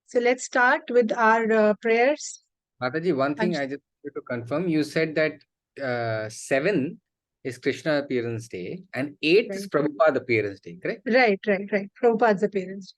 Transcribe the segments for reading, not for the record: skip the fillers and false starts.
So let's start with our prayers. Mataji, one thing And I just wanted to confirm. You said that 7 is Krishna appearance day and 8 is right, Prabhupada appearance day, correct? right. Prabhupada's appearance.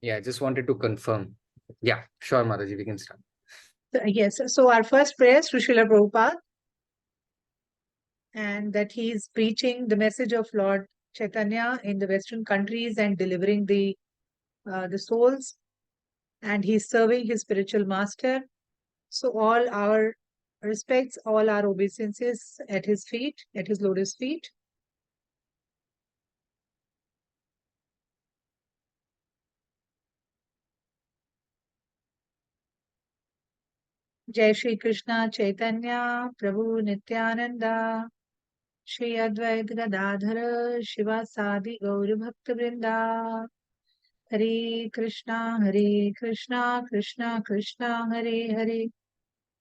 Yeah, I just wanted to confirm. Yeah, sure, Mataji, we can start. Yes, so our first prayer is to Srila Prabhupada, and that he is preaching the message of Lord Chaitanya in the Western countries and delivering the souls, and he's serving his spiritual master. So all our respects, all our obeisances at his feet, at his lotus feet. Jai Shri Krishna Chaitanya Prabhu Nityananda Shri Advaita Gadadhara Shivasadi Gauri Bhakta Vrinda Hare Krishna Krishna Krishna Hare Hare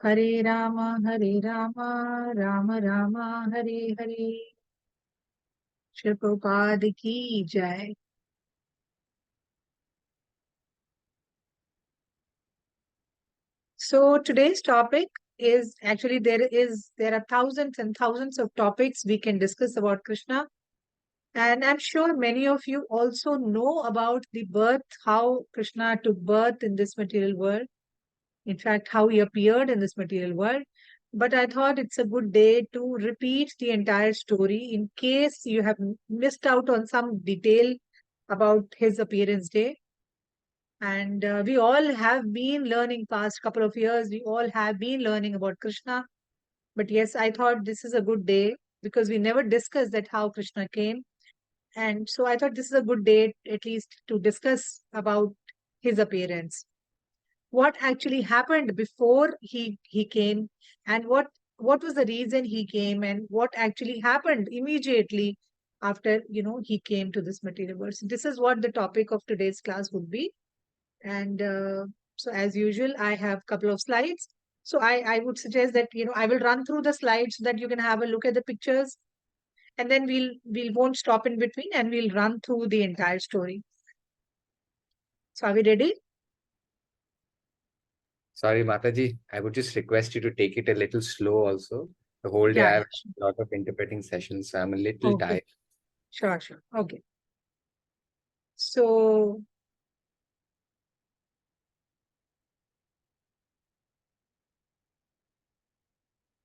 Hare Rama Rama Rama Hare Hare. Shri Prabhupada ki jai. So today's topic is actually there are thousands and thousands of topics we can discuss about Krishna. And I'm sure many of you also know about the birth, how Krishna took birth in this material world. In fact, how he appeared in this material world. But I thought it's a good day to repeat the entire story in case you have missed out on some detail about his appearance day. And we all have been learning past couple of years. We all have been learning about Krishna. But yes, I thought this is a good day because we never discussed that how Krishna came. And so I thought this is a good day at least to discuss about his appearance. What actually happened before he came, and what was the reason he came, and what actually happened immediately after he came to this material world. So this is what the topic of today's class would be. And so as usual, I have a couple of slides. So I would suggest that I will run through the slides so that you can have a look at the pictures, and then we won't stop in between, and we'll run through the entire story. So are we ready? Sorry, Mataji, I would just request you to take it a little slow also. The whole day Yeah, I have yeah. a lot of interpreting sessions, so I'm a little Okay. tired. Sure. Okay. So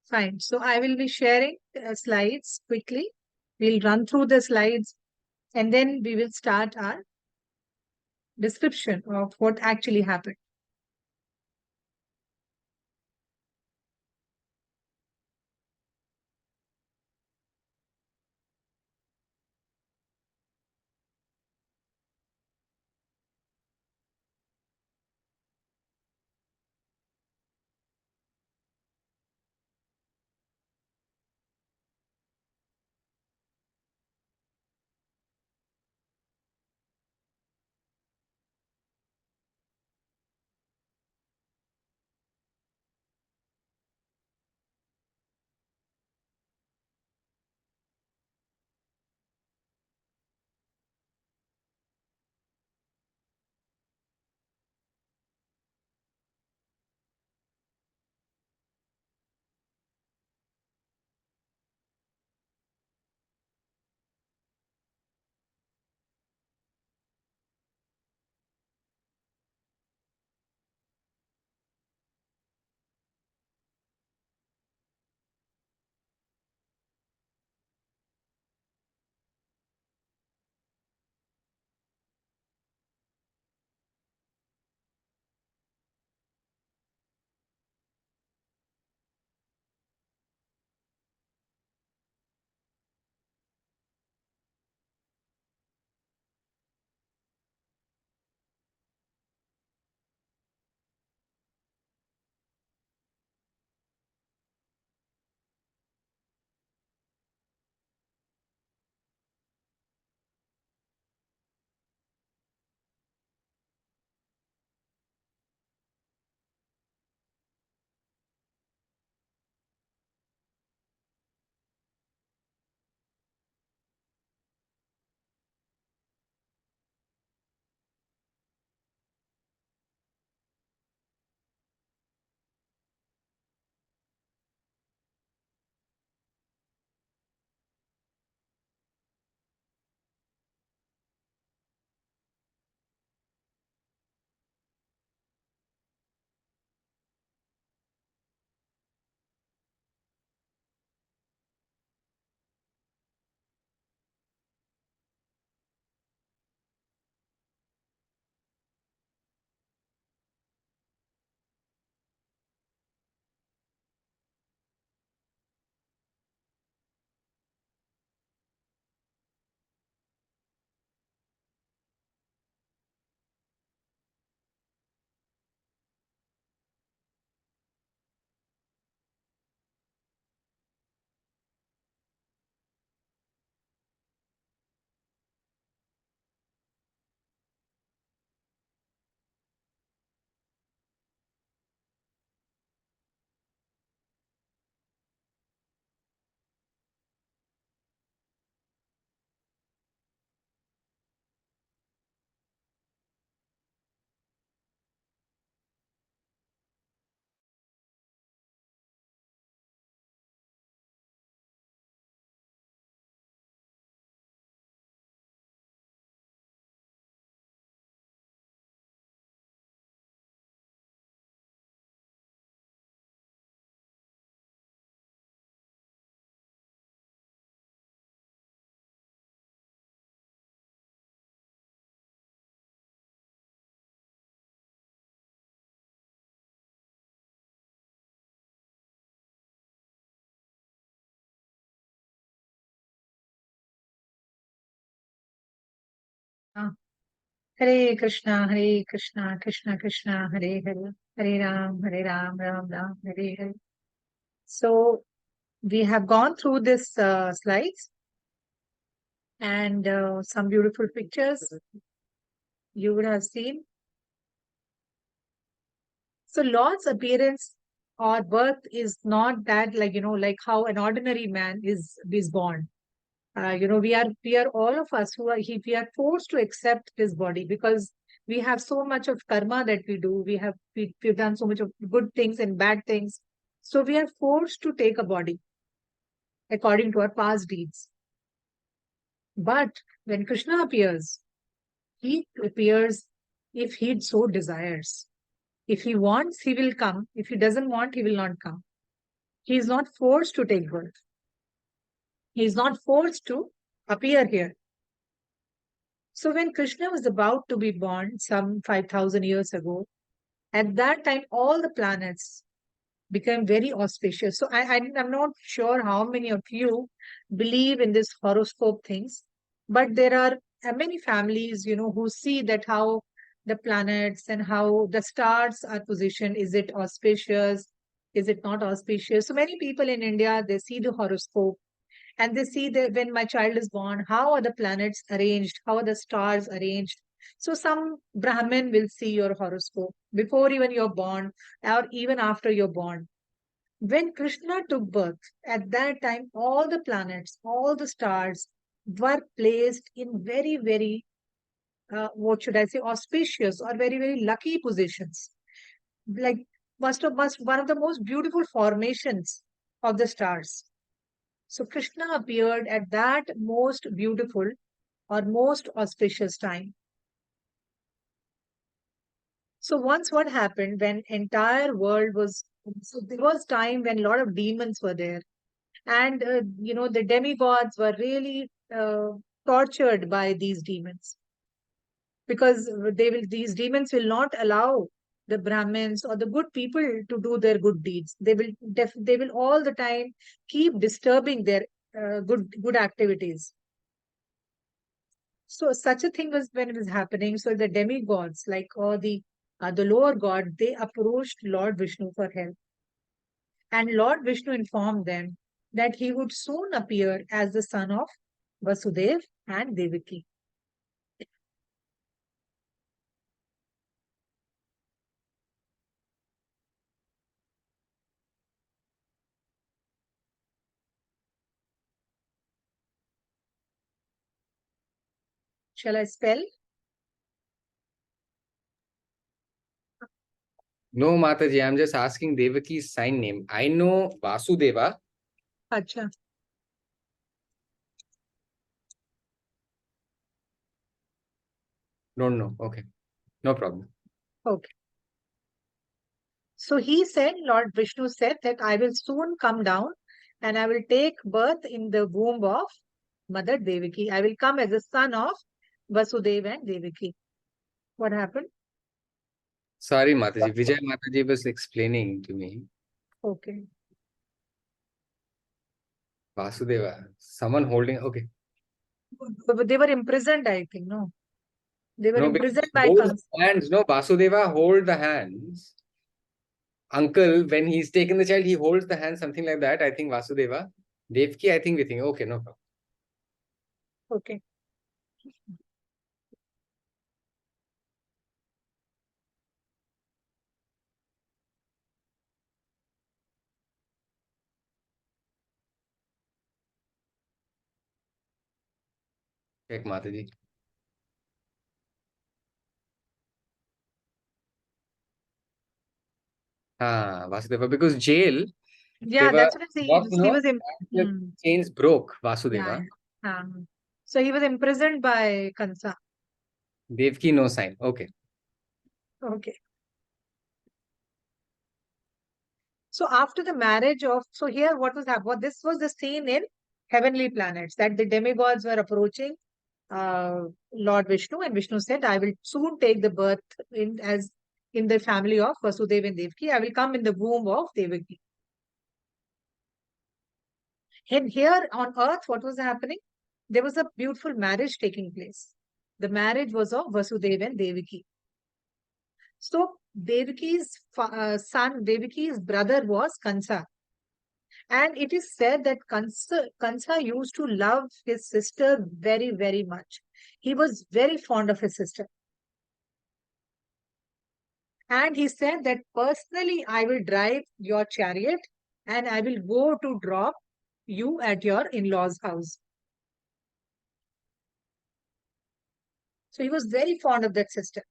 fine. So I will be sharing slides quickly. We'll run through the slides, and then we will start our description of what actually happened. Ah, Hare Krishna, Hare Krishna, Krishna Krishna, Hare Hare, Hare Ram, Ram Ram, Hare Hare. So we have gone through this slides and some beautiful pictures you would have seen. So Lord's appearance or birth is not that like, like how an ordinary man is born. We are all of us who are we are forced to accept this body because we have so much of karma that we do. We've done so much of good things and bad things. So we are forced to take a body according to our past deeds. But when Krishna appears, he appears if he so desires. If he wants, he will come. If he doesn't want, he will not come. He is not forced to take birth. He is not forced to appear here. So when Krishna was about to be born some 5,000 years ago, at that time, all the planets became very auspicious. So I'm not sure how many of you believe in this horoscope things, but there are many families, who see that how the planets and how the stars are positioned. Is it auspicious? Is it not auspicious? So many people in India, they see the horoscope and they see that when my child is born, how are the planets arranged? How are the stars arranged? So some Brahmin will see your horoscope before even you're born or even after you're born. When Krishna took birth, at that time, all the planets, all the stars were placed in very, very, what should I say, auspicious or very, very lucky positions. Like must one of the most beautiful formations of the stars. So Krishna appeared at that most beautiful or most auspicious time. So once what happened when entire world was, so there was time when a lot of demons were there and the demigods were really tortured by these demons because these demons will not allow the Brahmins or the good people to do their good deeds. They will all the time keep disturbing their good activities. So such a thing was when it was happening. So the demigods, like or the lower god, they approached Lord Vishnu for help, and Lord Vishnu informed them that he would soon appear as the son of Vasudev and Devaki. Shall I spell? No, Mataji, I'm just asking Devaki's sign name. I know Vasudeva. Acha. Don't know. Okay. No problem. Okay. So he said, Lord Vishnu said that I will soon come down and I will take birth in the womb of Mother Devaki. I will come as a son of Vasudeva and Devaki. What happened? Sorry, Mataji. Vijay Mataji was explaining to me. Okay. Vasudeva. Someone holding. Okay. But they were imprisoned, I think, no? They were No, because imprisoned he by holds Kans. the hands. No, Vasudeva hold the hands. Uncle, when he's taken the child, he holds the hand, something like that. I think Vasudeva. Devki, I think we think. Okay, no problem. Okay. Check Mataji. Vasudeva. Because jail, they Yeah, were that's what I'm saying. locked, He no? was in. And the Hmm. chains broke, Yeah, Vasudeva. yeah. So he was imprisoned by Kansa. Devki, no sign. Okay. Okay. So after the marriage of, so here what was happening? What this was the scene in heavenly planets that the demigods were approaching Lord Vishnu, and Vishnu said, "I will soon take the birth in the family of Vasudeva and Devaki. I will come in the womb of Devaki." And here on earth, what was happening? There was a beautiful marriage taking place. The marriage was of Vasudeva and Devaki. So Devaki's son, Devaki's brother was Kansa. And it is said that Kansa used to love his sister very, very much. He was very fond of his sister. And he said that personally, I will drive your chariot and I will go to drop you at your in law's house. So he was very fond of that sister.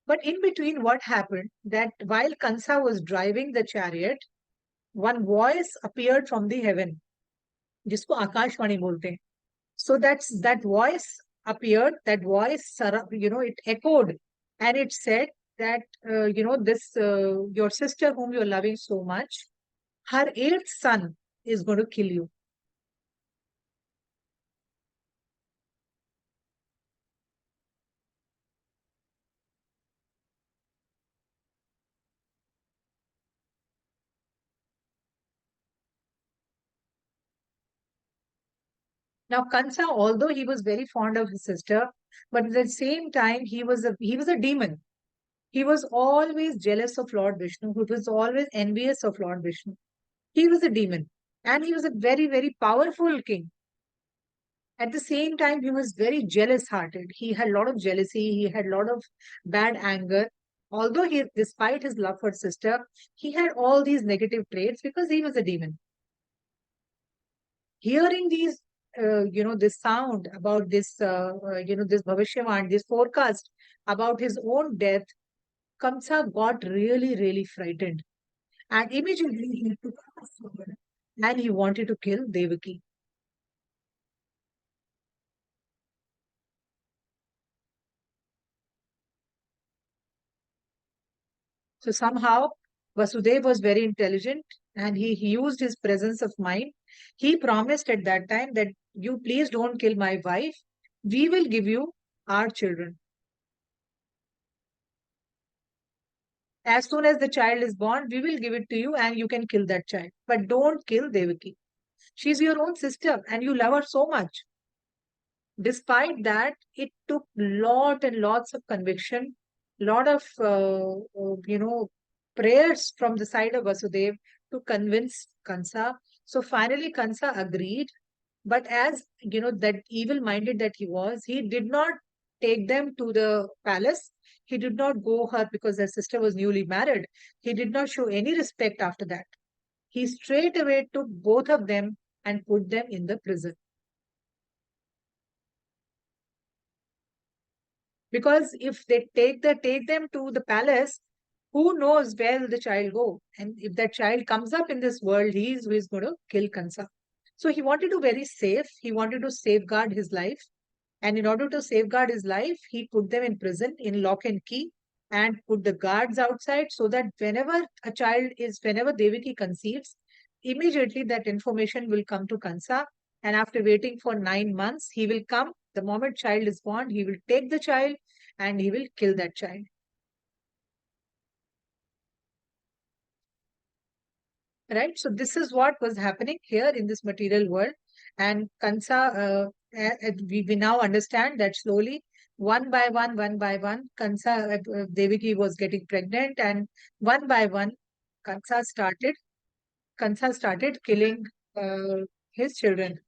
But in between, what happened that while Kansa was driving the chariot, one voice appeared from the heaven, जिसको आकाशवाणी बोलते हैं. So that voice appeared, that voice, it echoed, and it said that, this, your sister whom you're loving so much, her eighth son is going to kill you. Now, Kansa, although he was very fond of his sister, but at the same time, he was a demon. He was always jealous of Lord Vishnu. He was always envious of Lord Vishnu. He was a demon. And he was a very, very powerful king. At the same time, he was very jealous hearted. He had a lot of jealousy. He had a lot of bad anger. Although despite his love for his sister, he had all these negative traits because he was a demon. Hearing this sound about this Bhavishyavan, this forecast about his own death, Kamsa got really, really frightened. And immediately he took up a sword and he wanted to kill Devaki. So somehow Vasudeva was very intelligent and he used his presence of mind. He promised at that time that you please don't kill my wife. We will give you our children. As soon as the child is born, we will give it to you and you can kill that child. But don't kill Devaki. She's your own sister and you love her so much. Despite that, it took lot and lots of conviction, lot of prayers from the side of Vasudev to convince Kansa. So finally, Kansa agreed. But as that evil-minded that he was, he did not take them to the palace. He did not go her because their sister was newly married. He did not show any respect after that. He straight away took both of them and put them in the prison. Because if they take them to the palace, who knows where will the child go? And if that child comes up in this world, he is who is going to kill Kansa. So he wanted to very safe. He wanted to safeguard his life. And in order to safeguard his life, he put them in prison in lock and key and put the guards outside so that whenever Devaki conceives, immediately that information will come to Kansa. And after waiting for 9 months, he will come. The moment child is born, he will take the child and he will kill that child. Right? So this is what was happening here in this material world. And Kansa, we now understand that slowly, one by one, Devaki was getting pregnant, and one by one, Kansa started, Kansa started killing his children.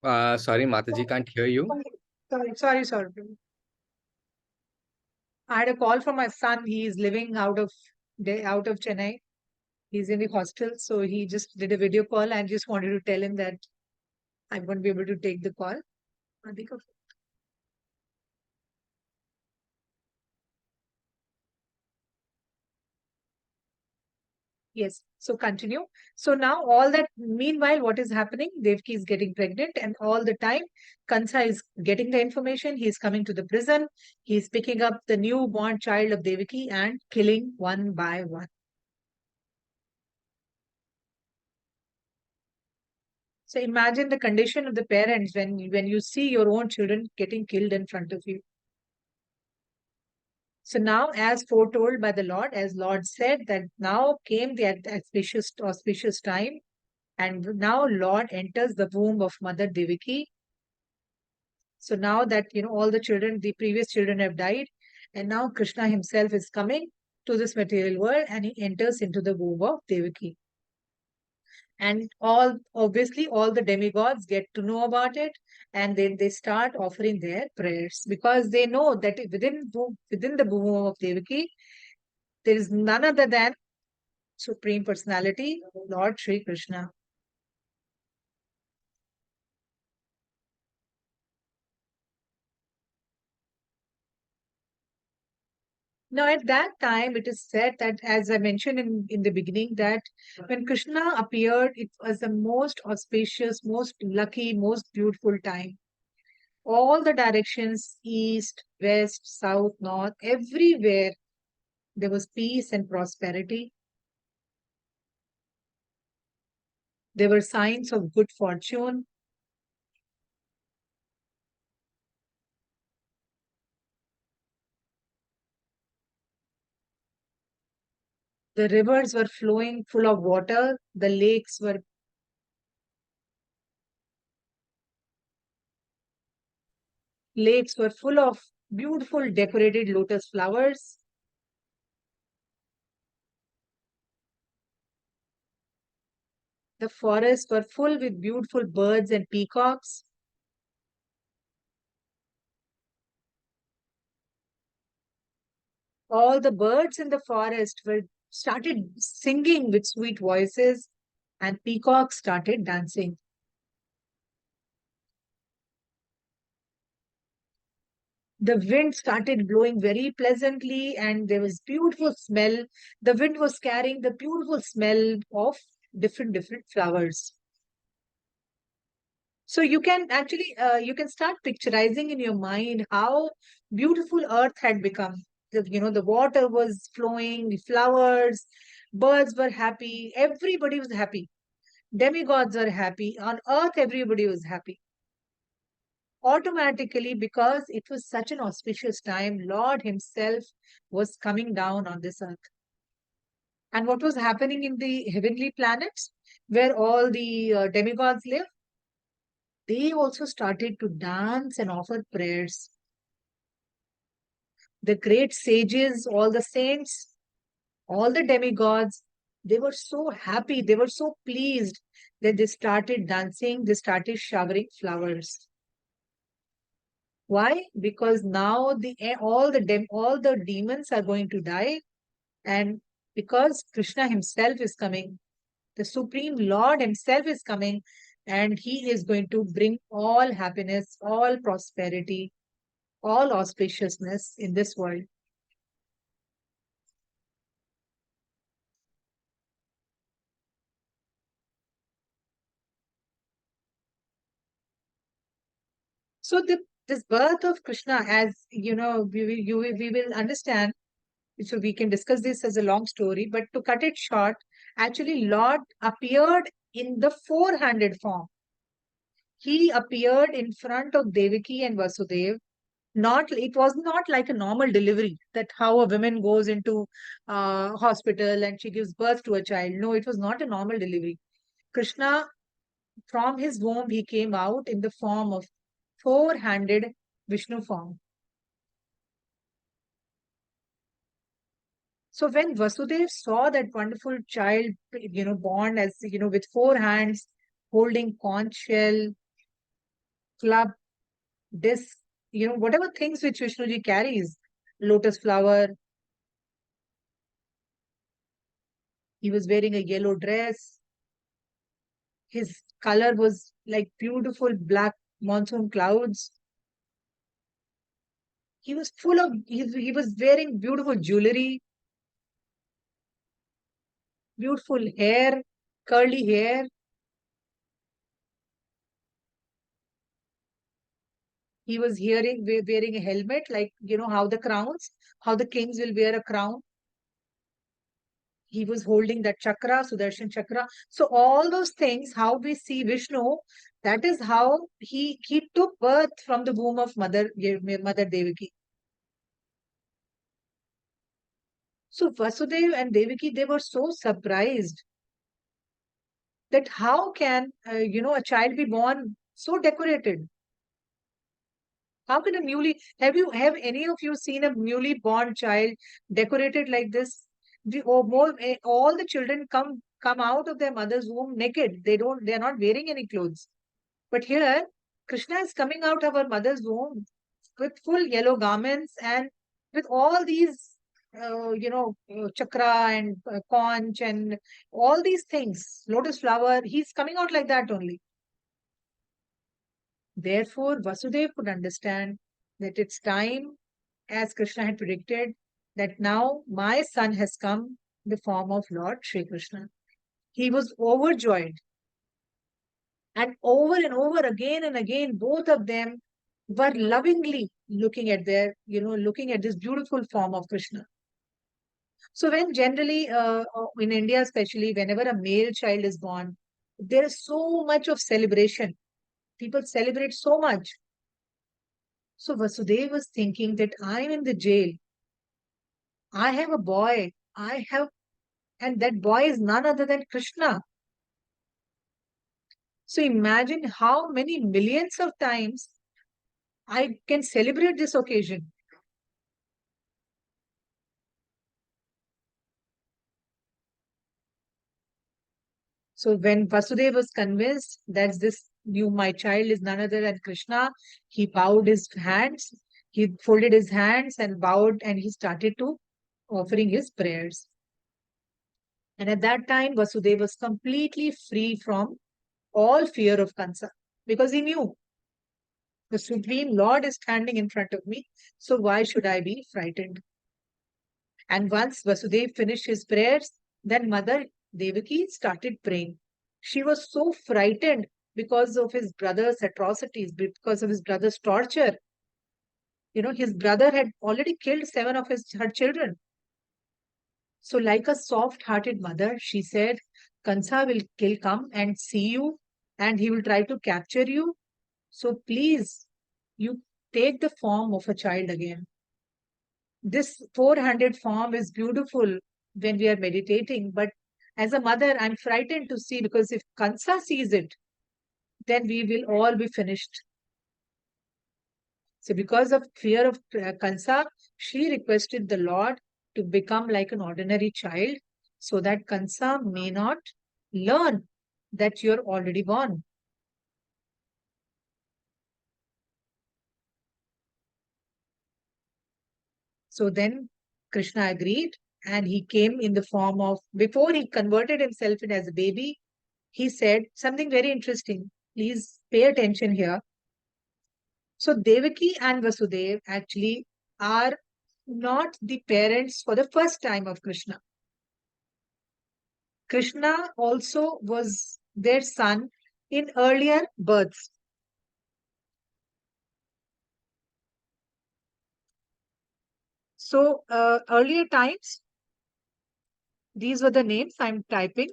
Sorry, Mataji, can't hear you. Sorry. I had a call from my son. He is living out of Chennai. He's in the hostel, so he just did a video call and just wanted to tell him that I won't be able to take the call. Adhika. Yes. So continue. So now all that meanwhile, what is happening? Devki is getting pregnant, and all the time, Kansa is getting the information. He is coming to the prison. He is picking up the newborn child of Devaki and killing one by one. So imagine the condition of the parents when you see your own children getting killed in front of you. So now, as foretold by the Lord, as Lord said, that now came the auspicious time, and now Lord enters the womb of Mother Devaki. So now that all the children, the previous children have died, and now Krishna himself is coming to this material world, and he enters into the womb of Devaki. And all the demigods get to know about it, and then they start offering their prayers because they know that within the womb of Devaki there is none other than Supreme Personality, Lord Sri Krishna. Now, at that time, it is said that, as I mentioned in the beginning, that when Krishna appeared, it was the most auspicious, most lucky, most beautiful time. All the directions, east, west, south, north, everywhere, there was peace and prosperity. There were signs of good fortune. The rivers were flowing full of water. The lakes were full of beautiful decorated lotus flowers. The forests were full with beautiful birds and peacocks. All the birds in the forest were started singing with sweet voices, and peacocks started dancing. The wind started blowing very pleasantly, and there was beautiful smell. The wind was carrying the beautiful smell of different flowers. So you can actually you can start picturizing in your mind how beautiful earth had become. The water was flowing, the flowers, birds were happy, everybody was happy. Demigods are happy. On earth, everybody was happy. Automatically, because it was such an auspicious time, Lord Himself was coming down on this earth. And what was happening in the heavenly planets, where all the demigods live, they also started to dance and offer prayers. The great sages, all the saints, all the demigods, they were so happy, they were so pleased that they started dancing, they started showering flowers. Why? Because now all the demons are going to die, and because Krishna himself is coming, the Supreme Lord himself is coming, and he is going to bring all happiness, all prosperity, all auspiciousness in this world. So this birth of Krishna, as we will understand. So we can discuss this as a long story, but to cut it short, actually Lord appeared in the four-handed form. He appeared in front of Devaki and Vasudev. It was not like a normal delivery, that how a woman goes into hospital and she gives birth to a child. No, it was not a normal delivery. Krishna, from his womb, he came out in the form of four-handed Vishnu form. So when Vasudev saw that wonderful child, born as, with four hands, holding conch shell, club, disc, whatever things which Vishnuji carries, lotus flower, he was wearing a yellow dress. His color was like beautiful black monsoon clouds. He was wearing beautiful jewelry. beautiful hair, curly hair. He was wearing a helmet, like, how the crowns, how the kings will wear a crown. He was holding that chakra, Sudarshan chakra. So all those things, how we see Vishnu, that is how he took birth from the womb of Mother Devaki. So Vasudev and Devaki, they were so surprised that how can a child be born so decorated? How can a newly have any of you seen a newly born child decorated like this? All the children come out of their mother's womb naked. They are not wearing any clothes. But here, Krishna is coming out of her mother's womb with full yellow garments and with all these, chakra and conch and all these things, lotus flower. He's coming out like that only. Therefore, Vasudeva could understand that it's time, as Krishna had predicted, that now my son has come in the form of Lord Sri Krishna. He was overjoyed. And over again and again, both of them were lovingly looking at looking at this beautiful form of Krishna. So when generally, in India especially, whenever a male child is born, there is so much of celebration. People celebrate so much. So Vasudeva was thinking that I'm in the jail. I have a boy. And that boy is none other than Krishna. So imagine how many millions of times I can celebrate this occasion. So when Vasudeva was convinced that my child is none other than Krishna, he bowed his hands, he folded his hands and bowed, and he started to offering his prayers. And at that time, Vasudeva was completely free from all fear of Kansa because he knew the Supreme Lord is standing in front of me. So why should I be frightened? And once Vasudeva finished his prayers, then Mother Devaki started praying. She was so frightened because of his brother's atrocities, because of his brother's torture. His brother had already killed seven of her children. So, like a soft hearted mother, she said, Kansa will come and see you and he will try to capture you. So, please, you take the form of a child again. This 400 form is beautiful when we are meditating, but as a mother, I'm frightened to see because if Kansa sees it, then we will all be finished. So, because of fear of Kansa, she requested the Lord to become like an ordinary child so that Kansa may not learn that you're already born. So then Krishna agreed and he came in the form of, before he converted himself in as a baby, he said something very interesting. Please pay attention here. So Devaki and Vasudev actually are not the parents for the first time of Krishna. Krishna also was their son in earlier births. So earlier times, these were the names I'm typing.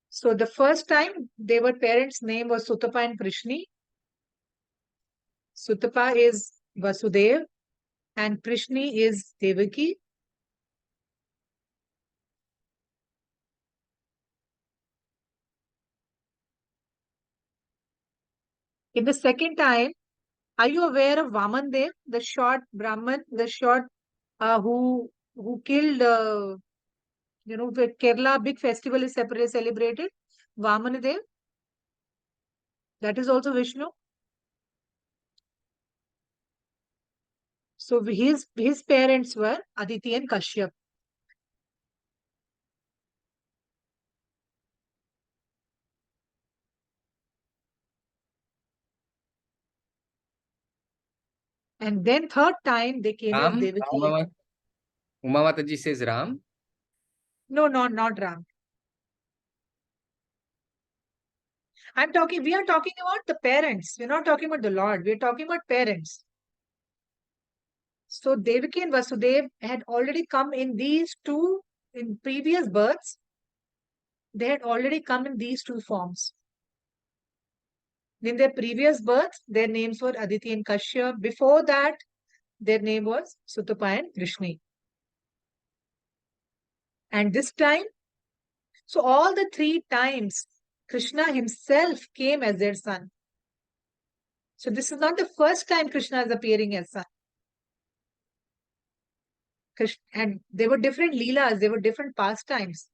So the first time they were parents' name was Sutapa and Prishni. Sutapa is Vasudev and Prishni is Devaki. In the second time, are you aware of Vaman Dev, the short Brahman, the short who killed where Kerala big festival is celebrated? Vaman Dev, that is also Vishnu. So his parents were Aditi and Kashyap. And then third time they came as Ram, Devaki. Uma Mataji says Ram. No, no, not Ram. We are talking about the parents. We're not talking about the Lord. We're talking about parents. So Devaki and Vasudev had already come in these two, in previous births, they had already come in these two forms. In their previous births, their names were Aditi and Kashyap. Before that, their name was Sutapa and Krishni. And this time, so all the three times, Krishna himself came as their son. So this is not the first time Krishna is appearing as son. And there were different leelas, there were different pastimes.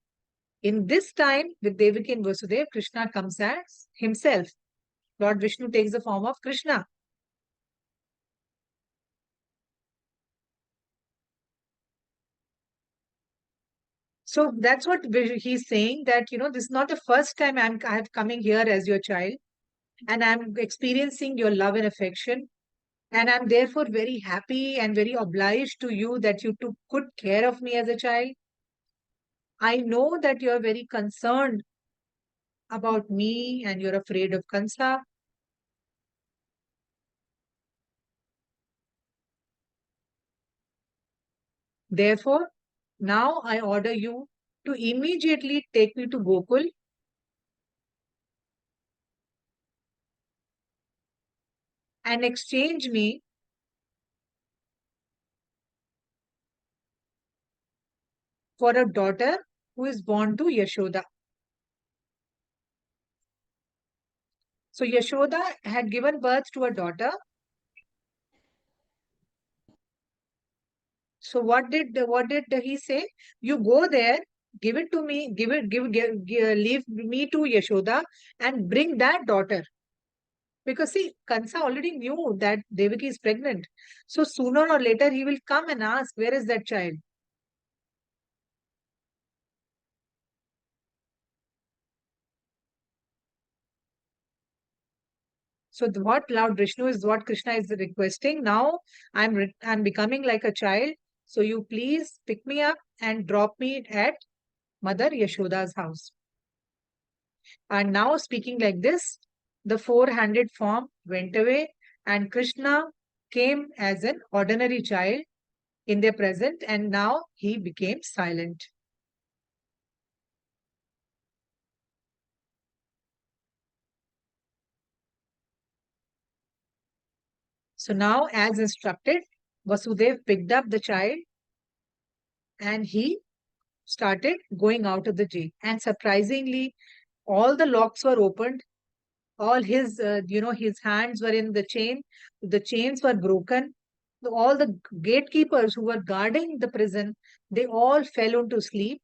In this time, with Devaki and Vasudev, Krishna comes as himself. Lord Vishnu takes the form of Krishna. So that's what he's saying, that, this is not the first time I'm coming here as your child, and I'm experiencing your love and affection. And I'm therefore very happy and very obliged to you that you took good care of me as a child. I know that you're very concerned about me and you're afraid of Kansa. Therefore, now I order you to immediately take me to Gokul and exchange me for a daughter who is born to Yashoda. So Yashoda had given birth to a daughter. So what did he say? You go there, give it to me, leave me to Yashoda and bring that daughter. Because see, Kansa already knew that Devaki is pregnant. So sooner or later he will come and ask, where is that child? So what Lord Vishnu is what Krishna is requesting. Now I'm becoming like a child. So you please pick me up and drop me at Mother Yashoda's house. And now speaking like this, the four-handed form went away and Krishna came as an ordinary child in their present, and now he became silent. So now, as instructed, Vasudev picked up the child and he started going out of the jail. And surprisingly, all the locks were opened. All his hands were in the chain. The chains were broken. All the gatekeepers who were guarding the prison, they all fell into sleep.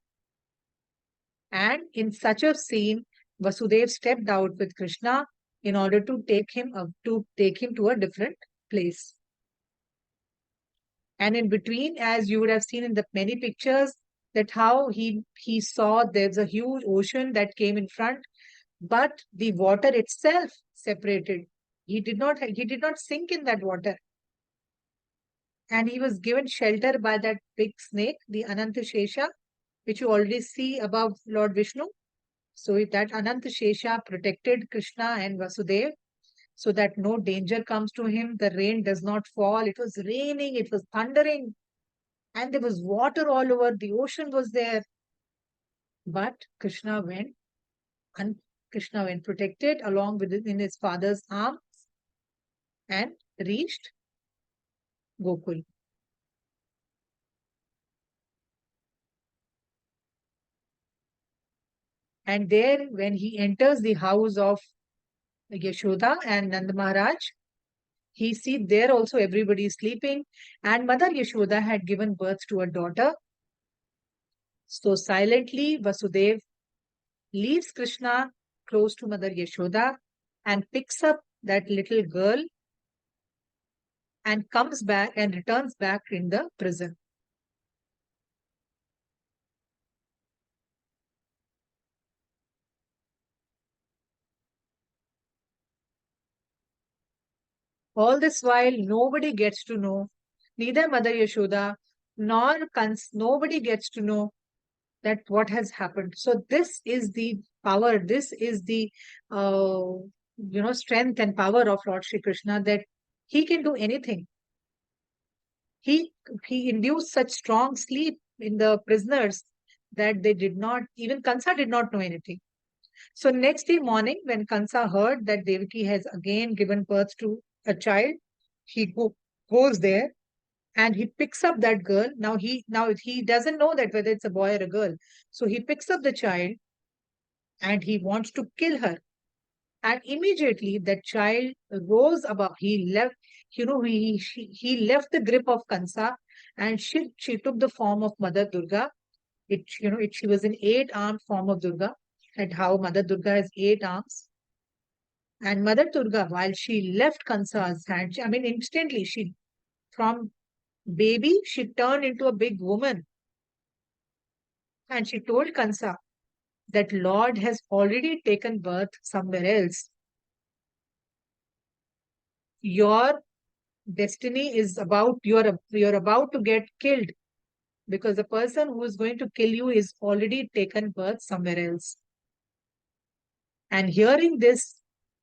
And in such a scene, Vasudev stepped out with Krishna in order to take him to a different place. And in between, as you would have seen in the many pictures, that how he saw there's a huge ocean that came in front, but the water itself separated. He did not sink in that water. And he was given shelter by that big snake, the Anantashesha, which you already see above Lord Vishnu. So that Anantashesha protected Krishna and Vasudev so that no danger comes to him. The rain does not fall. It was raining, it was thundering, and there was water all over. The ocean was there. But and Krishna went protected along with in his father's arms and reached Gokul. And there, when he enters the house of Yashoda and Nand Maharaj, he see there also everybody is sleeping, and Mother Yashoda had given birth to a daughter. So silently, Vasudev leaves Krishna close to Mother Yashoda and picks up that little girl and comes back and returns back in the prison. All this while, nobody gets to know, neither Mother Yashoda nor nobody gets to know that what has happened. So this is the power, this is the strength and power of Lord Shri Krishna, that he can do anything. He he induced such strong sleep in the prisoners that they did not, even Kansa did not know anything. So next day morning, when Kansa heard that Devaki has again given birth to a child, he goes there and he picks up that girl. Now he doesn't know that whether it's a boy or a girl. So he picks up the child and he wants to kill her. And immediately that child rose above. He left, he left the grip of Kansa, and she took the form of Mother Durga. She was an 8-armed form of Durga, and how Mother Durga has 8 arms. And Mother Durga, while she left Kansa's hand, instantly from baby, she turned into a big woman. And she told Kansa that Lord has already taken birth somewhere else. Your destiny is you're about to get killed, because the person who is going to kill you is already taken birth somewhere else. And hearing this,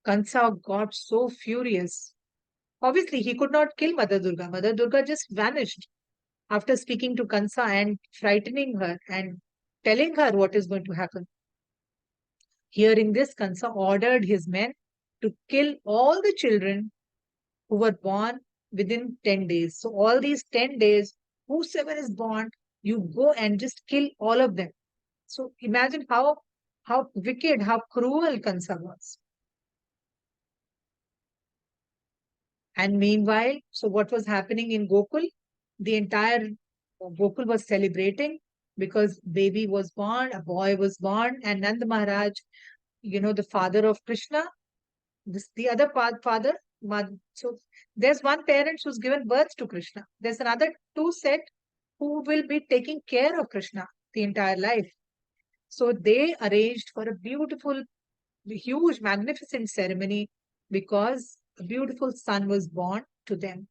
Kansa got so furious. Obviously, he could not kill Mother Durga. Mother Durga just vanished after speaking to Kansa and frightening her and telling her what is going to happen. Hearing this, Kansa ordered his men to kill all the children who were born within 10 days. So, all these 10 days, whosoever is born, you go and just kill all of them. So, imagine how wicked, how cruel Kansa was. And meanwhile, so what was happening in Gokul? The entire Gokul was celebrating because baby was born, a boy was born, and Nand Maharaj, the father of Krishna, the other father. So there's one parent who's given birth to Krishna. There's another two set who will be taking care of Krishna the entire life. So they arranged for a beautiful, huge, magnificent ceremony because a beautiful son was born to them.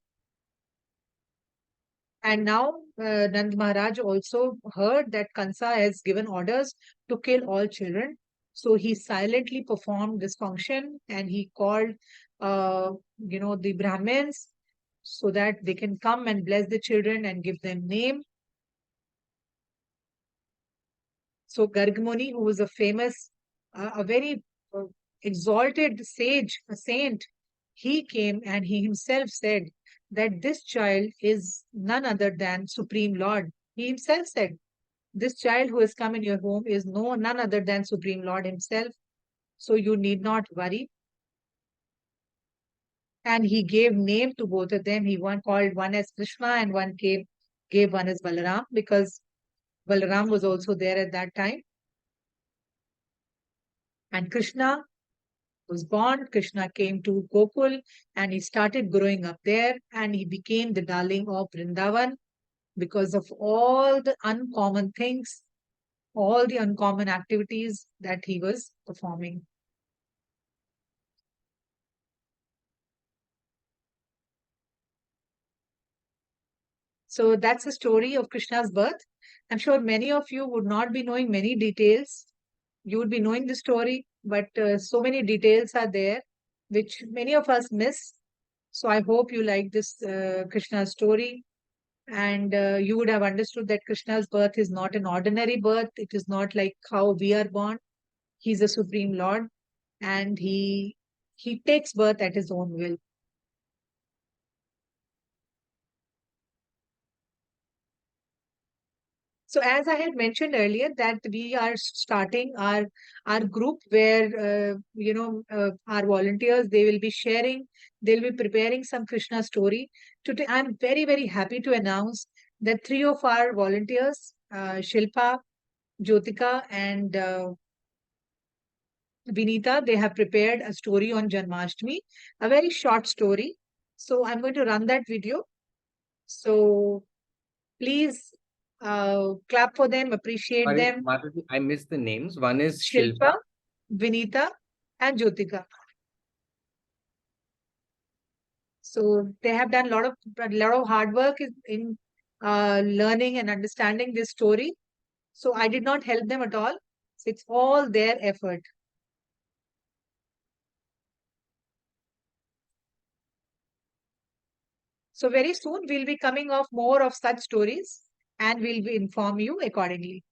And now Nand Maharaj also heard that Kansa has given orders to kill all children. So he silently performed this function and he called, the Brahmins so that they can come and bless the children and give them name. So Gargmuni, who was a famous, a very exalted sage, a saint, he came and he himself said that this child is none other than Supreme Lord. He himself said, this child who has come in your home is none other than Supreme Lord himself. So you need not worry. And he gave name to both of them. He called one as Krishna and gave one as Balaram, because Balaram was also there at that time. And Krishna was born. Krishna came to Gokul and he started growing up there, and he became the darling of Vrindavan because of all the uncommon things, all the uncommon activities that he was performing. So that's the story of Krishna's birth. I'm sure many of you would not be knowing many details. You would be knowing the story, but so many details are there which many of us miss. So I hope you like this Krishna story, and you would have understood that Krishna's birth is not an ordinary birth. It is not like how we are born. He's a supreme Lord, and he takes birth at his own will. So as I had mentioned earlier, that we are starting our group where our volunteers, they will be sharing, they'll be preparing some Krishna story. Today, I'm very happy to announce that 3 of our volunteers, Shilpa, Jyotika, and Vinita, they have prepared a story on Janmashtami, a very short story. So I'm going to run that video. So please clap for them, appreciate Sorry, them. Mataji, I missed the names. One is Shilpa, Shilpa. Vinita, and Jyotika. So they have done a lot of hard work in learning and understanding this story. So I did not help them at all. So it's all their effort. So very soon we'll be coming off more of such stories and we'll be inform you accordingly.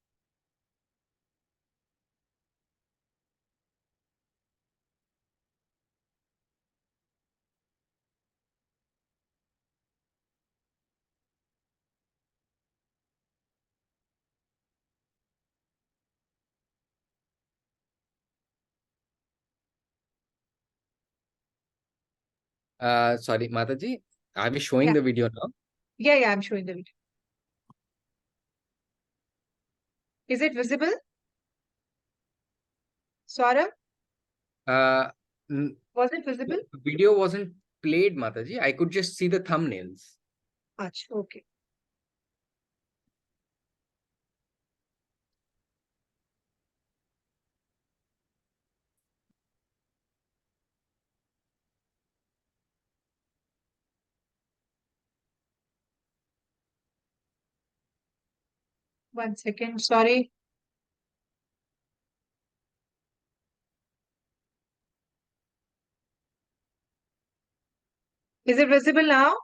Sorry, Mataji. Are we showing Yeah, the video now? yeah, I'm showing the video. Is it visible, Saurabh? Uh, n- Was it no, visible? the video wasn't played, Mataji. I could just see the thumbnails. Ach, okay. One second. Sorry. Is it visible now?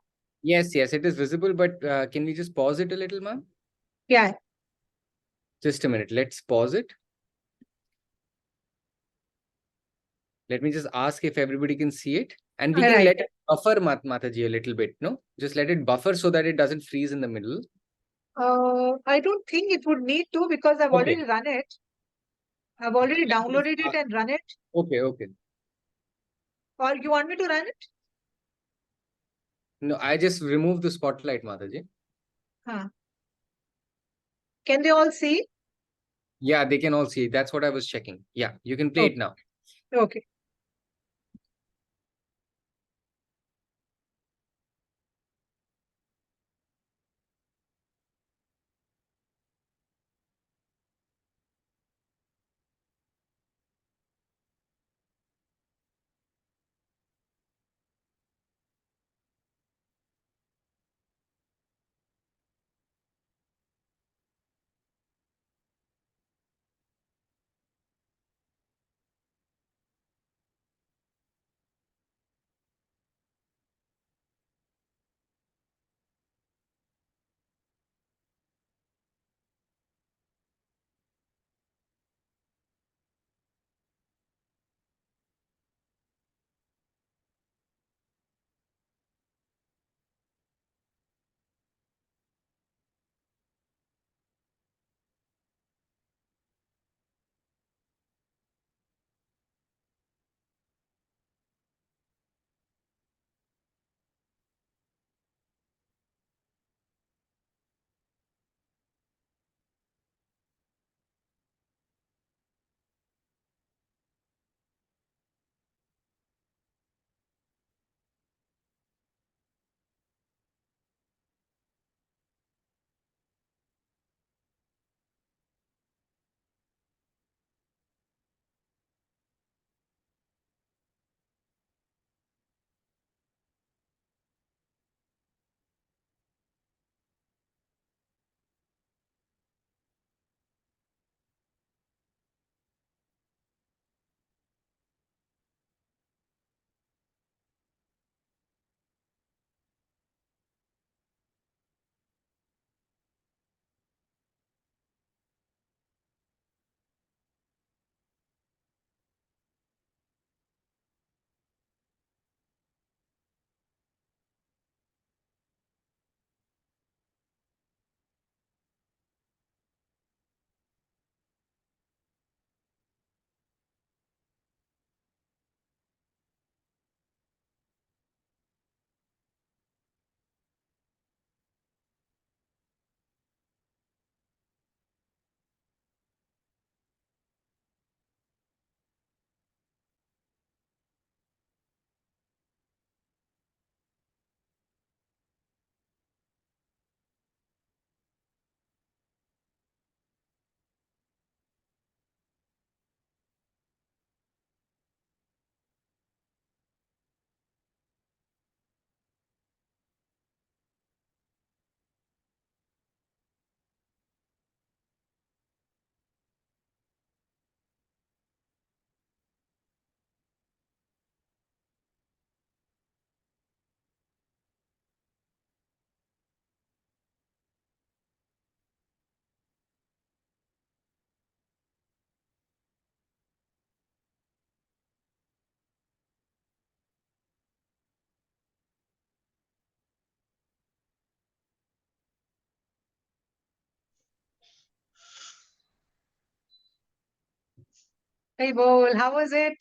Yes, yes, it is visible, but can we just pause it a little, ma'am? Yeah. Just a minute. Let's pause it. Let me just ask if everybody can see it. And we All can right. let it buffer, Mataji, a little bit, no? Just let it buffer so that it doesn't freeze in the middle. I don't think it would need to because I've Okay. already run it. I've already downloaded it and run it. Okay, okay. Or you want me to run it? No, I just removed the spotlight, Mataji. Huh. Can they all see? Yeah, they can all see it. That's what I was checking. Yeah, you can play Oh, it now. okay. Hey, Bol, how was it?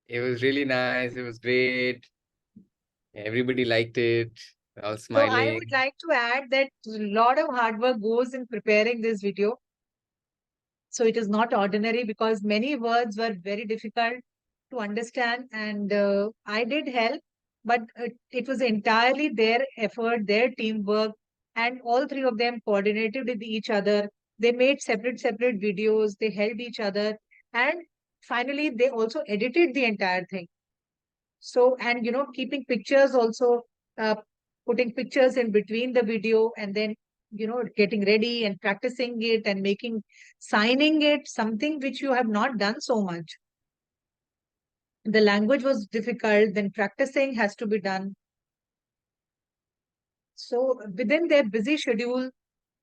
It was really nice. It was great. Everybody liked it. All So I would smiling. like to add that a lot of hard work goes in preparing this video. So it is not ordinary because many words were very difficult to understand, and I did help, but it was entirely their effort, their teamwork, and all three of them coordinated with each other. They made separate videos, they helped each other, and finally they also edited the entire thing. So, and keeping pictures also, uh, putting pictures in between the video, and then, getting ready and practicing it and signing it, something which you have not done so much. The language was difficult, then practicing has to be done. So, within their busy schedule,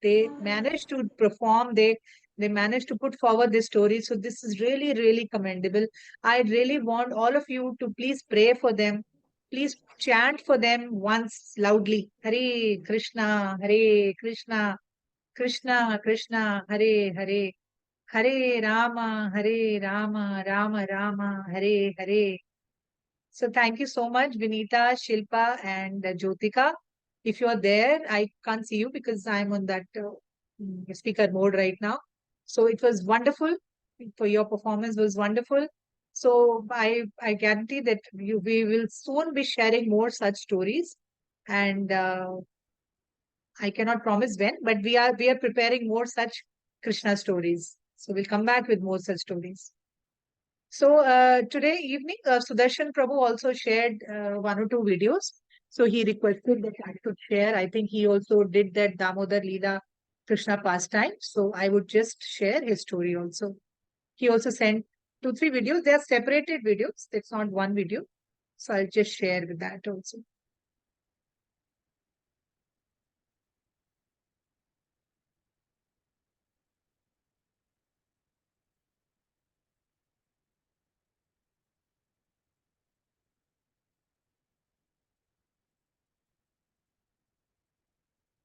they managed to perform, they managed to put forward this story. So this is really commendable. I really want all of you to please pray for them, please chant for them once loudly, Hare Krishna, Hare Krishna, Krishna Krishna, Hare Hare, Hare Rama, Hare Rama, Rama Rama, Hare Hare. So thank you so much, Vinita, Shilpa, and Jyotika. If you are there, I can't see you because I'm on that speaker mode right now. So it was wonderful. For your performance was wonderful. So I guarantee that we will soon be sharing more such stories, and I cannot promise when, but we are preparing more such Krishna stories. So we'll come back with more such stories. So today evening, Sudarshan Prabhu also shared one or two videos. So he requested that I should share. I think he also did that Damodar Leela Krishna pastime. So I would just share his story also. He also sent two, three videos. They are separated videos. It's not one video. So I'll just share with that also.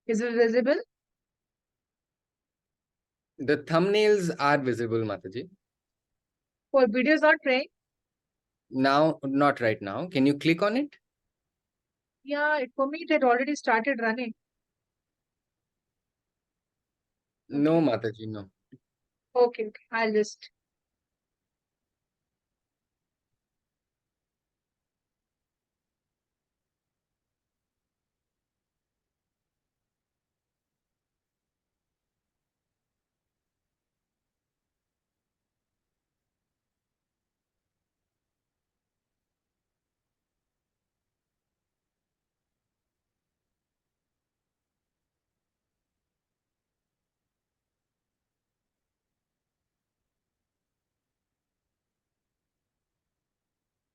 Is it visible? The thumbnails are visible, Mataji. For videos not playing? Now, not right now. Can you click on it? Yeah, for me, it had already started running. No, Okay. Mataji, no. Okay. I'll just.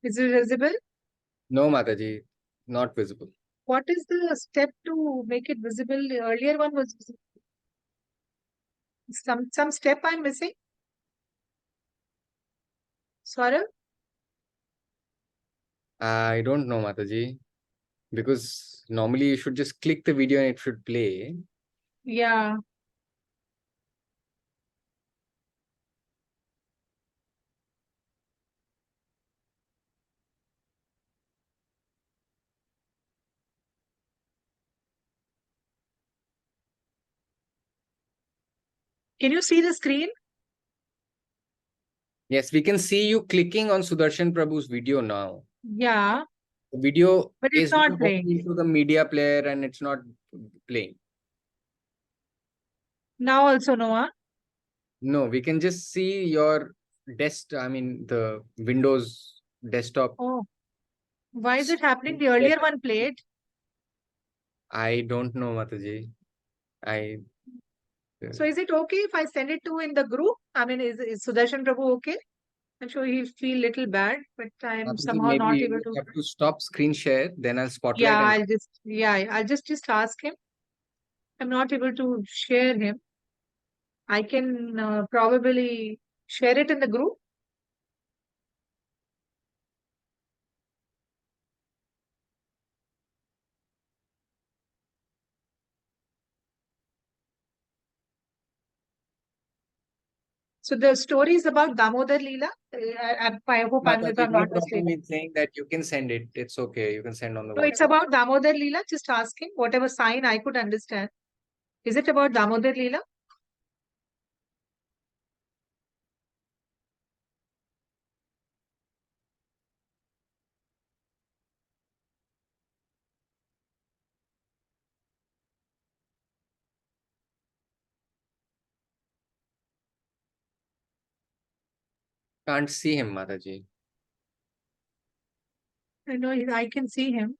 Is it visible? No, Mataji, not visible. What is the step to make it visible? The earlier one was some step I'm missing. Swarab? I don't know, Mataji, because normally you should just click the video and it should play. Yeah. Can you see the screen? Yes, we can see you clicking on Sudarshan Prabhu's video now. Yeah, The video but it's is not not going playing. into the media player and it's not playing. Now also Noah. No, we can just see your I mean, the Windows desktop. Oh, why is it happening? screen The share. earlier one played. I don't know, Mataji. I, So is it okay if I send it to in the group? I mean, is Sudarshan Prabhu okay? I'm sure he'll feel little bad, but I'm Mataji, somehow maybe not you able just to. have to stop screen share, then I'll Yeah, spotlight and I'll just ask him. I'm not able to share him. I can probably share it in the group. So the story is about Damodar Leela. I hope if Mataji, I'm no not problem mistaken. in saying that. You can send it. It's okay. You can send on the No, it's WhatsApp. about Damodar Leela. Just asking whatever sign I could understand. Is it about Damodar Leela? Can't see him, Mataji. I know I can see him.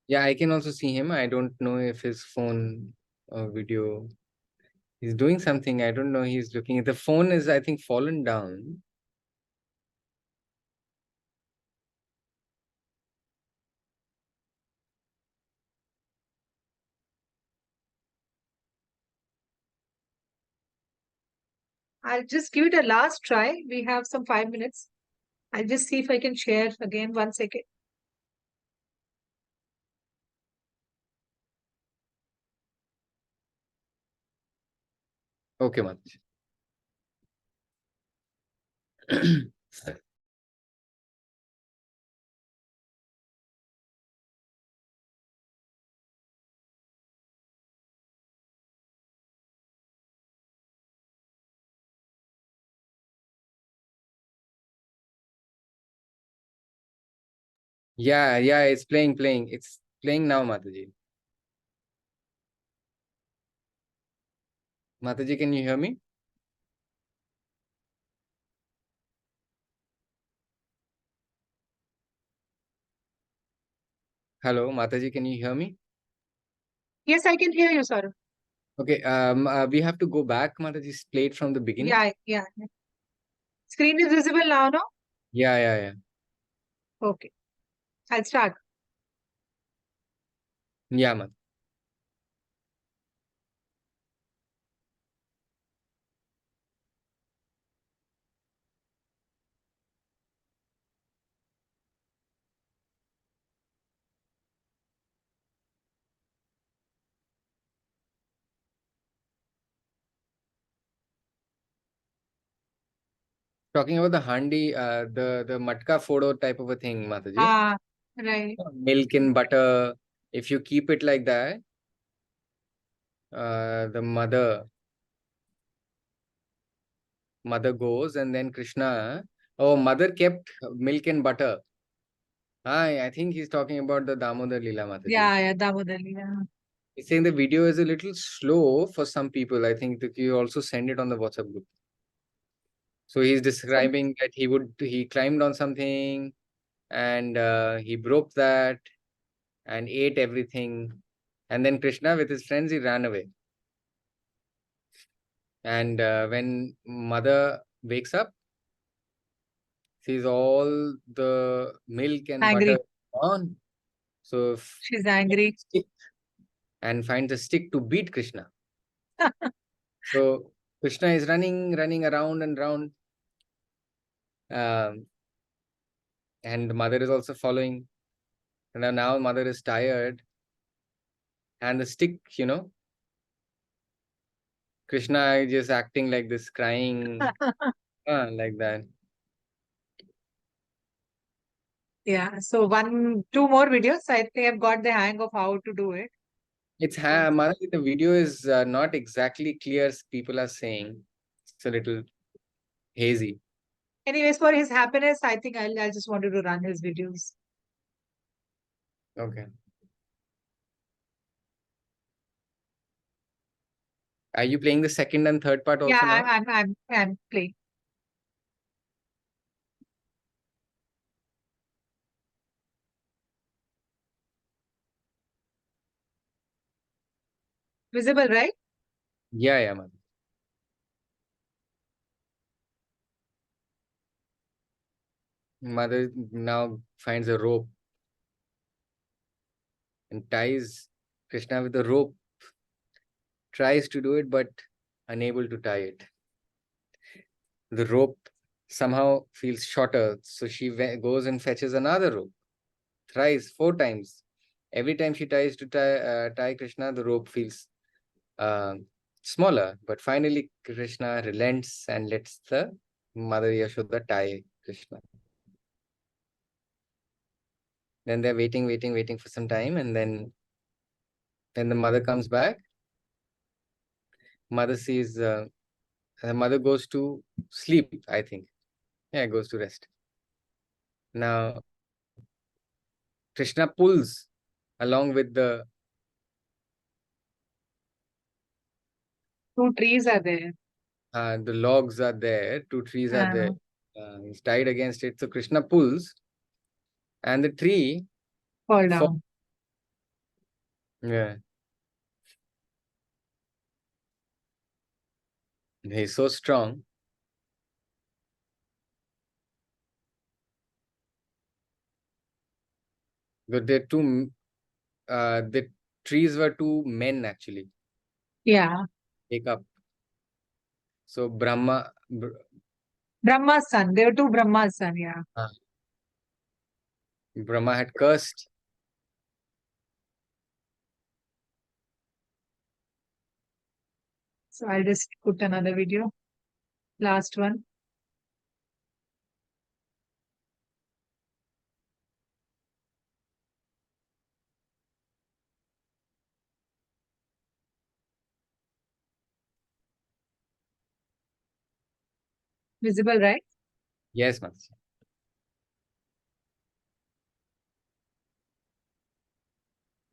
Yeah, I can also see him. I don't know if his phone or video. He's doing something. I don't know. He's looking at the phone is, I think, fallen down. I'll just give it a last try. We have some 5 minutes. I'll just see if I can share again. 1 second. Okay, Mataji. Yeah, yeah, it's playing. It's playing now, Mataji. Mataji, can you hear me? Hello, Mataji, can you hear me? Yes, I can hear you, sir. Okay, we have to go back, Mataji. Play it from the beginning. Yeah, yeah. Screen is visible now, no? Yeah, yeah, yeah. Okay. I'll start. Yeah, Mataji. Talking about the handi, the matka photo type of a thing, Mataji. Ah, right. Milk and butter. If you keep it like that, the mother goes, and then Krishna. Oh, mother kept milk and butter. I think he's talking about the Damodar Leela, Mataji. Yeah, yeah, Damodar Leela. He's saying the video is a little slow for some people. I think that you also send it on the WhatsApp group. So he's So, describing that he climbed on something, and he broke that and ate everything. And then Krishna with his friends, he ran away. And when mother wakes up, sees all the milk and butter angry. gone. So She's angry. stick and finds a stick to beat Krishna. So Krishna is running around and round. Um, and mother is also following. And now mother is tired. And the stick, Krishna is just acting like this, crying, like that. Yeah. So two more videos. I think I've got the hang of how to do it. So, Mother, the video is not exactly clear, as people are saying. It's a little hazy. anyways, for his happiness, I think I just wanted to run his videos. Okay. Are you playing the second and third part Yeah, also now? I'm playing. Visible, right? Yeah, yeah, mother. Mother now finds a rope and ties Krishna with the rope. Tries to do it, but unable to tie it. The rope somehow feels shorter, so she goes and fetches another rope. Thrice, 4 times. Every time she tries to tie Krishna, the rope feels uh, smaller. But finally, Krishna relents and lets the Mother Yashoda tie Krishna. Then they're waiting for some time, and then when the mother comes back, mother sees the mother goes to sleep, I think. Yeah, goes to rest. Now Krishna pulls along with Two trees are there. the logs are there, two trees are there. Uh, He's tied against it. So Krishna pulls, and the tree Fall falls. down. Yeah, he's so strong. But the trees were two men actually. Yeah. Take up. So Brahma's son. They were two Brahma's son. Yeah. uh, Brahma had cursed. So I'll just put another video. Last one. Visible, right? Yes, Master.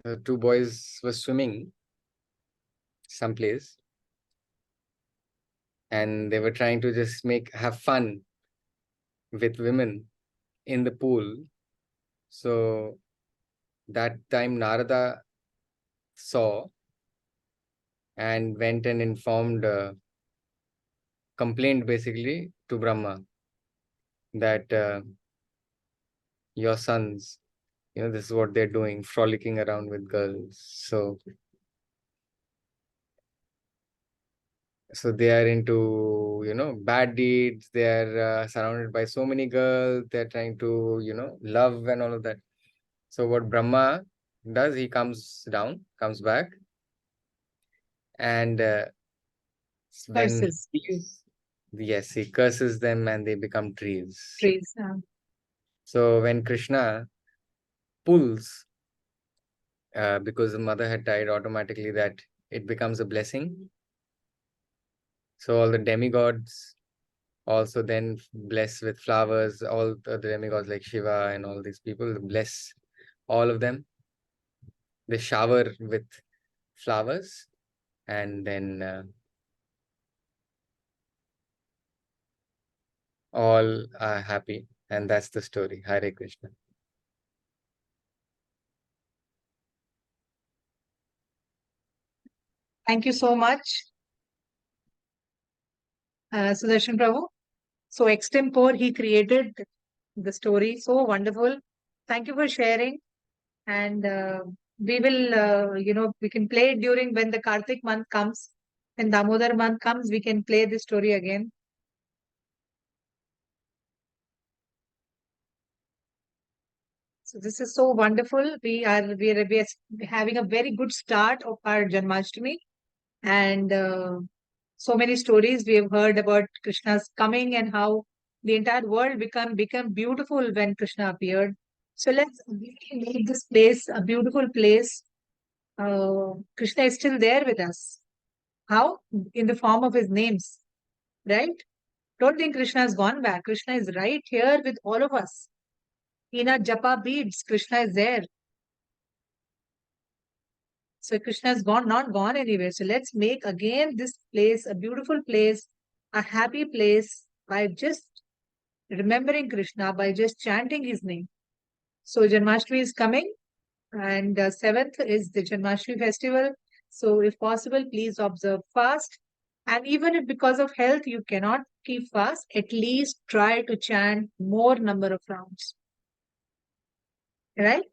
The two boys were swimming someplace, and they were trying to just have fun with women in the pool. So that time Narada saw and went and informed, complained basically to Brahma that your sons, this is what they're doing, frolicking around with girls. So they are into, bad deeds. They are surrounded by so many girls. They're trying to, love and all of that. So what Brahma does, he comes back, and when Curses. yes, he curses them and they become trees. Trees. So when Krishna pulls, because the mother had died, automatically that it becomes a blessing. So all the demigods also then bless with flowers. All the demigods like Shiva and all these people bless all of them. They shower with flowers, and then all are happy. And that's the story. Hare Krishna. Thank you so much, Sudarshan Prabhu. So extempore, he created the story. So wonderful. Thank you for sharing. And we will, we can play it during when the Kartik month comes. When Damodar month comes, we can play the story again. So this is so wonderful. We are having a very good start of our Janmashtami, and so many stories we have heard about Krishna's coming and how the entire world become beautiful when Krishna appeared. So let's really make this place a beautiful place. Krishna is still there with us. How? In the form of his names, right? Don't think Krishna has gone back. Krishna is right here with all of us. In our japa beads, Krishna is there. So Krishna has not gone anywhere. So let's make again this place a beautiful place, a happy place by just remembering Krishna, by just chanting his name. So Janmashtami is coming, and 7th is the Janmashtami festival. So if possible, please observe fast. And even if because of health you cannot keep fast, at least try to chant more number of rounds. Right?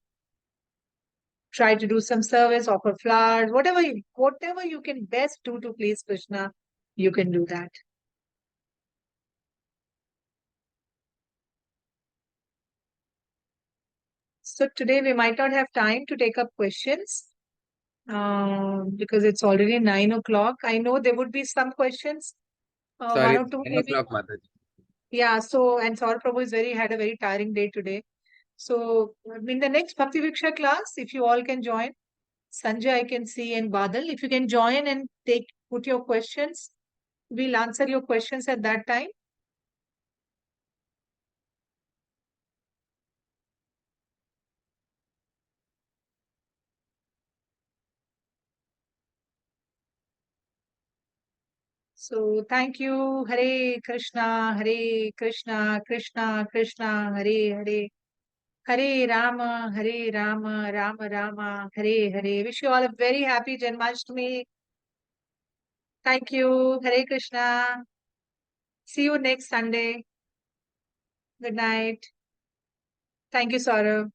Try to do some service, offer flowers, whatever you can best do to please Krishna, you can do that. So today we might not have time to take up questions. because it's already 9 o'clock. I know there would be some questions, Sorry, one or it's two 10 maybe. o'clock, Mother. Yeah, so, and Saurabh Prabhu is had a very tiring day today. So in the next Bhakti Viksha class, if you all can join, Sanjay I can see and Badal, if you can join and put your questions, we'll answer your questions at that time. So thank you. Hare Krishna, Hare Krishna, Krishna Krishna, Hare Hare. Hare Rama, Hare Rama, Rama Rama, Hare Hare. Wish you all a very happy Janmashtami. Thank you. Hare Krishna. See you next Sunday. Good night. Thank you, Saurav.